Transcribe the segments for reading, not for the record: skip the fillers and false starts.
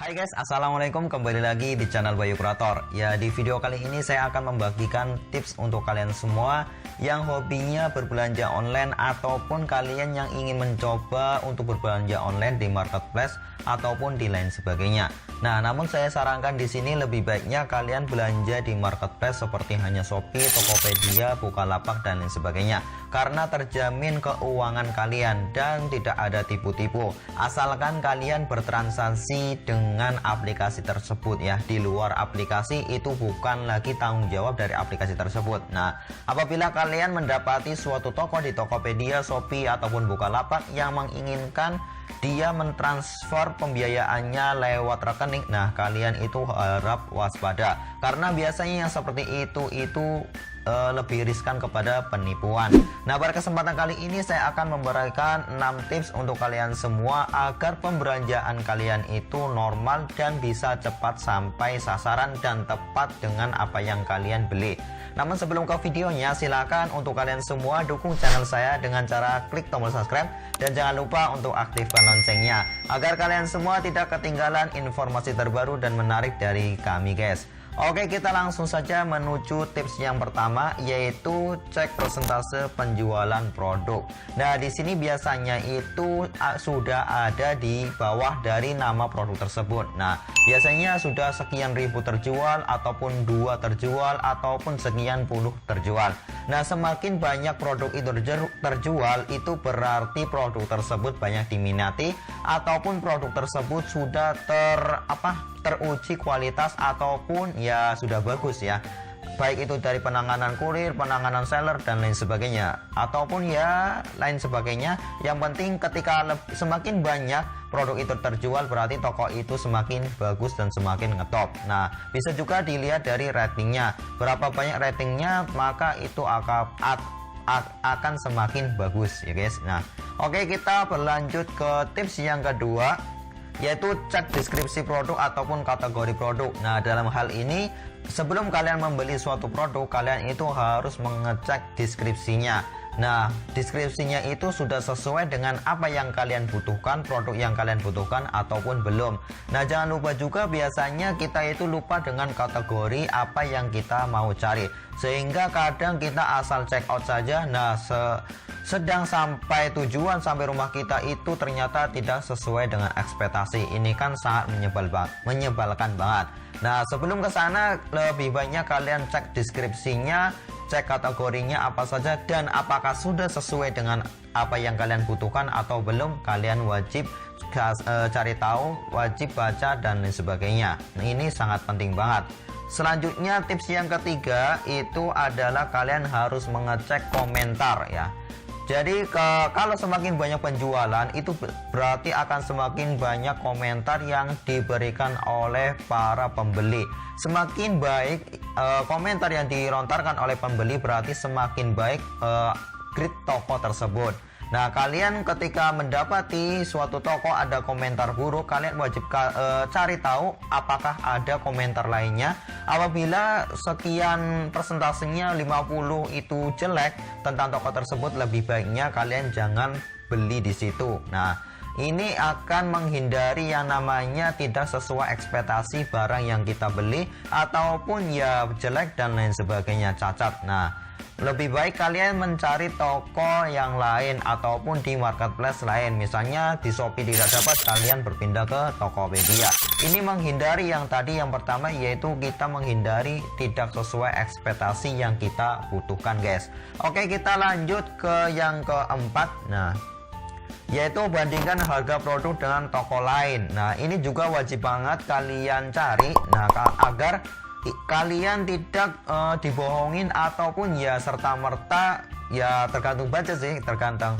Hai guys, assalamualaikum, kembali lagi di channel Bayu Kreator. Ya, di video kali ini saya akan membagikan tips untuk kalian semua yang hobinya berbelanja online ataupun kalian yang ingin mencoba untuk berbelanja online di marketplace ataupun di lain sebagainya. Nah, namun saya sarankan di sini lebih baiknya kalian belanja di marketplace seperti hanya Shopee, Tokopedia, Bukalapak dan lain sebagainya, karena terjamin keuangan kalian dan tidak ada tipu-tipu. Asalkan kalian bertransaksi dengan aplikasi tersebut ya. Di luar aplikasi itu bukan lagi tanggung jawab dari aplikasi tersebut. Nah, apabila kalian mendapati suatu toko di Tokopedia, Shopee ataupun Bukalapak yang menginginkan dia mentransfer pembiayaannya lewat rekening, nah kalian itu harap waspada, karena biasanya yang seperti itu lebih riskan kepada penipuan. Nah, pada kesempatan kali ini saya akan memberikan 6 tips untuk kalian semua agar pembelanjaan kalian itu normal dan bisa cepat sampai sasaran dan tepat dengan apa yang kalian beli. Namun sebelum ke videonya, silakan untuk kalian semua dukung channel saya dengan cara klik tombol subscribe dan jangan lupa untuk aktifkan loncengnya agar kalian semua tidak ketinggalan informasi terbaru dan menarik dari kami guys. Oke, kita langsung saja menuju tips yang pertama, yaitu cek persentase penjualan produk. Nah, di sini biasanya itu sudah ada di bawah dari nama produk tersebut. Nah, biasanya sudah sekian ribu terjual ataupun 2 terjual ataupun sekian puluh terjual. Nah, semakin banyak produk itu terjual, itu berarti produk tersebut banyak diminati ataupun produk tersebut sudah teruji kualitas ataupun ya sudah bagus ya, baik itu dari penanganan kurir, penanganan seller dan lain sebagainya, ataupun ya lain sebagainya. Yang penting ketika semakin banyak produk itu terjual, berarti toko itu semakin bagus dan semakin ngetop. Nah, bisa juga dilihat dari ratingnya, berapa banyak ratingnya maka itu akan semakin bagus ya guys. Nah, oke, kita berlanjut ke tips yang kedua, yaitu cek deskripsi produk ataupun kategori produk. Nah, dalam hal ini sebelum kalian membeli suatu produk, kalian itu harus mengecek deskripsinya. Nah, deskripsinya itu sudah sesuai dengan apa yang kalian butuhkan, produk yang kalian butuhkan ataupun belum. Nah, jangan lupa juga biasanya kita itu lupa dengan kategori apa yang kita mau cari, sehingga kadang kita asal check out saja. Nah, sedang sampai tujuan, sampai rumah kita itu ternyata tidak sesuai dengan ekspektasi. Ini kan sangat menyebalkan banget. Nah, sebelum ke sana lebih banyak kalian cek deskripsinya, cek kategorinya apa saja dan apakah sudah sesuai dengan apa yang kalian butuhkan atau belum. Kalian wajib cari tahu, wajib baca dan lain sebagainya. Nah, ini sangat penting banget. Selanjutnya tips yang ketiga itu adalah kalian harus mengecek komentar ya. Jadi kalau semakin banyak penjualan, itu berarti akan semakin banyak komentar yang diberikan oleh para pembeli. Semakin baik komentar yang dilontarkan oleh pembeli, berarti semakin baik grade toko tersebut. Nah, kalian ketika mendapati suatu toko ada komentar buruk, kalian wajib cari tahu apakah ada komentar lainnya. Apabila sekian persentasenya 50 itu jelek tentang toko tersebut, lebih baiknya kalian jangan beli di situ. Nah, ini akan menghindari yang namanya tidak sesuai ekspektasi barang yang kita beli ataupun ya jelek dan lain sebagainya, cacat. Nah, lebih baik kalian mencari toko yang lain ataupun di marketplace lain. Misalnya di Shopee tidak dapat, kalian berpindah ke Tokopedia. Ini menghindari yang tadi, yang pertama, yaitu kita menghindari tidak sesuai ekspektasi yang kita butuhkan guys. Oke, kita lanjut ke yang keempat. Nah, yaitu bandingkan harga produk dengan toko lain. Nah, ini juga wajib banget kalian cari. Nah, agar kalian tidak dibohongin ataupun ya serta-merta, ya tergantung budget sih, tergantung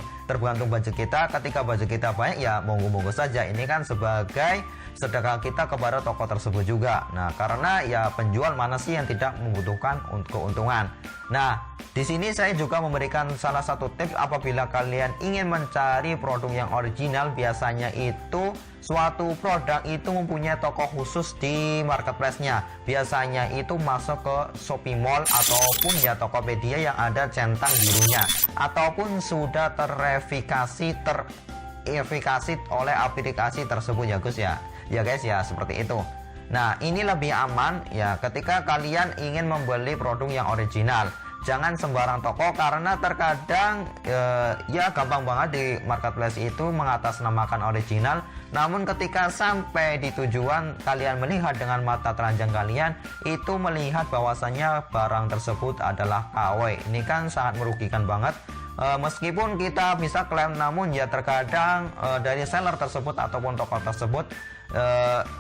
budget kita. Ketika budget kita banyak, ya monggo-monggo saja. Ini kan sebagai sedekah kita kepada toko tersebut juga. Nah, karena ya penjual mana sih yang tidak membutuhkan keuntungan. Nah, di sini saya juga memberikan salah satu tips apabila kalian ingin mencari produk yang original. Biasanya itu suatu produk itu mempunyai toko khusus di marketplace-nya. Biasanya itu masuk ke Shopee Mall ataupun ya Tokopedia yang ada centang birunya, ataupun sudah terverifikasi oleh aplikasi tersebut ya Gus ya. ya guys ya, seperti itu. Nah, ini lebih aman ya ketika kalian ingin membeli produk yang original. Jangan sembarang toko, karena terkadang ya gampang banget di marketplace itu mengatasnamakan original. Namun ketika sampai di tujuan, kalian melihat dengan mata telanjang kalian, itu melihat bahwasannya barang tersebut adalah KW. Ini kan sangat merugikan banget. Meskipun kita bisa klaim, namun ya terkadang dari seller tersebut ataupun toko tersebut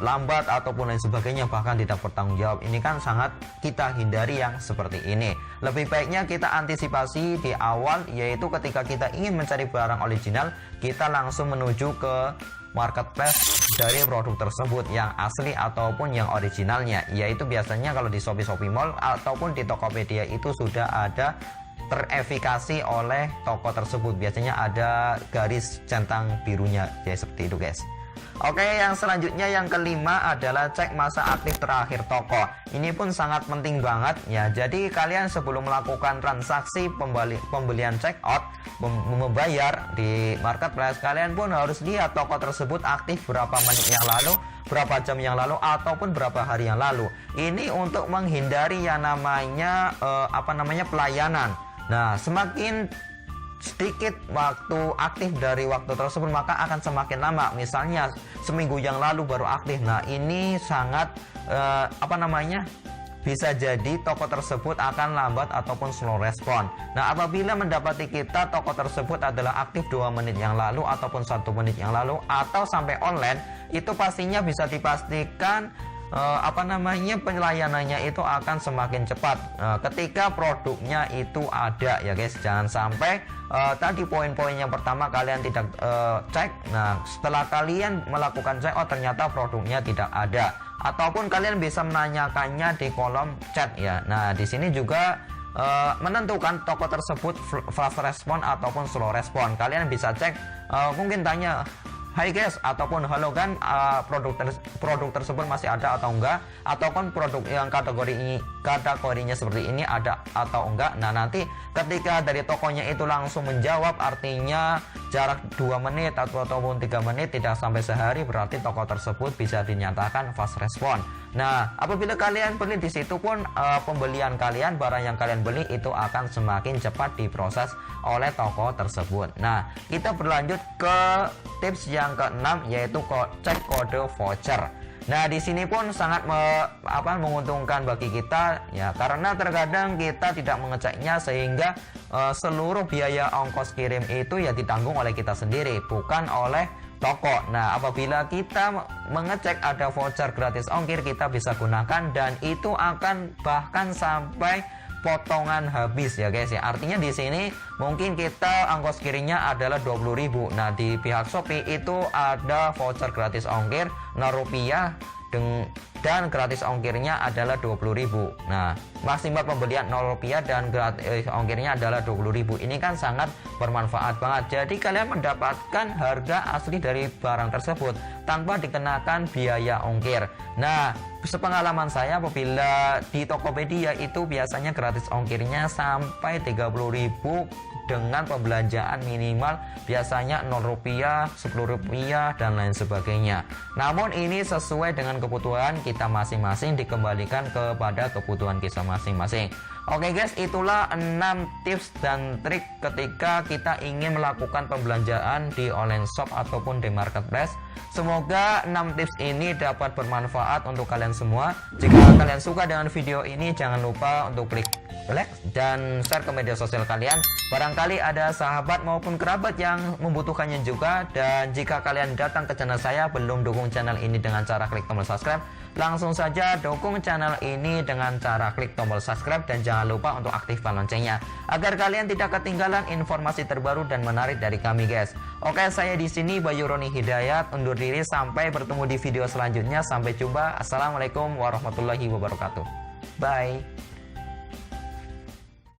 lambat ataupun lain sebagainya, bahkan tidak bertanggung jawab. Ini kan sangat kita hindari yang seperti ini. Lebih baiknya kita antisipasi di awal, yaitu ketika kita ingin mencari barang original, kita langsung menuju ke marketplace dari produk tersebut yang asli ataupun yang originalnya. Yaitu biasanya kalau di Shopee Mall ataupun di Tokopedia itu sudah ada terverifikasi oleh toko tersebut. Biasanya ada garis centang birunya ya, seperti itu guys. Oke, yang selanjutnya yang kelima adalah cek masa aktif terakhir toko. Ini pun sangat penting banget ya. Jadi kalian sebelum melakukan transaksi pembelian check out, membayar di marketplace, kalian pun harus lihat toko tersebut aktif berapa menit yang lalu, berapa jam yang lalu, ataupun berapa hari yang lalu. Ini untuk menghindari yang namanya pelayanan. Nah, semakin sedikit waktu aktif dari waktu tersebut, maka akan semakin lama. Misalnya seminggu yang lalu baru aktif. Nah, ini sangat bisa jadi toko tersebut akan lambat ataupun slow respon. Nah, apabila mendapati kita toko tersebut adalah aktif 2 menit yang lalu ataupun 1 menit yang lalu atau sampai online, itu pastinya bisa dipastikan pelayanannya itu akan semakin cepat ketika produknya itu ada ya guys. Jangan sampai tadi poin-poin yang pertama kalian tidak cek. Nah, setelah kalian melakukan check out ternyata produknya tidak ada, ataupun kalian bisa menanyakannya di kolom chat ya. Nah, di sini juga menentukan toko tersebut fast respon ataupun slow respon. Kalian bisa cek, mungkin tanya, "Hai guys," ataupun "Halo kan, produk tersebut masih ada atau enggak?" Ataupun produk yang kategorinya seperti ini ada atau enggak. Nah, nanti ketika dari tokonya itu langsung menjawab, artinya jarak 2 menit ataupun 3 menit, tidak sampai sehari, berarti toko tersebut bisa dinyatakan fast respon. Nah, apabila kalian beli di situ pun pembelian kalian, barang yang kalian beli itu akan semakin cepat diproses oleh toko tersebut. Nah, kita berlanjut ke tips yang keenam, yaitu cek kode voucher. Nah, di sini pun sangat menguntungkan bagi kita ya, karena terkadang kita tidak mengeceknya sehingga seluruh biaya ongkos kirim itu ya ditanggung oleh kita sendiri, bukan oleh toko. Nah, apabila kita mengecek ada voucher gratis ongkir, kita bisa gunakan dan itu akan bahkan sampai potongan habis ya guys ya. Artinya di sini mungkin kita ongkos kirimnya adalah 20.000. Nah, di pihak Shopee itu ada voucher gratis ongkir Rp0 dan gratis ongkirnya adalah 20.000. Nah, maksimal pembelian Rp0 dan gratis ongkirnya adalah 20.000. Ini kan sangat bermanfaat banget. Jadi kalian mendapatkan harga asli dari barang tersebut tanpa dikenakan biaya ongkir. Nah, sepengalaman saya apabila di Tokopedia itu biasanya gratis ongkirnya sampai 30.000 dengan pembelanjaan minimal biasanya Rp0, Rp10 dan lain sebagainya. Namun ini sesuai dengan kebutuhan kita masing-masing, dikembalikan kepada kebutuhan kita masing-masing. Oke guys, itulah 6 tips dan trik ketika kita ingin melakukan pembelanjaan di online shop ataupun di marketplace. Semoga 6 tips ini dapat bermanfaat untuk kalian semua. Jika kalian suka dengan video ini, jangan lupa untuk klik like dan share ke media sosial kalian. Barangkali ada sahabat maupun kerabat yang membutuhkannya juga. Dan jika kalian datang ke channel saya belum dukung channel ini dengan cara klik tombol subscribe, langsung saja dukung channel ini dengan cara klik tombol subscribe dan jangan lupa untuk aktifkan loncengnya agar kalian tidak ketinggalan informasi terbaru dan menarik dari kami guys. Oke, saya di sini Bayu Roni Hidayat undur diri, sampai bertemu di video selanjutnya. Sampai jumpa. Assalamualaikum warahmatullahi wabarakatuh. Bye.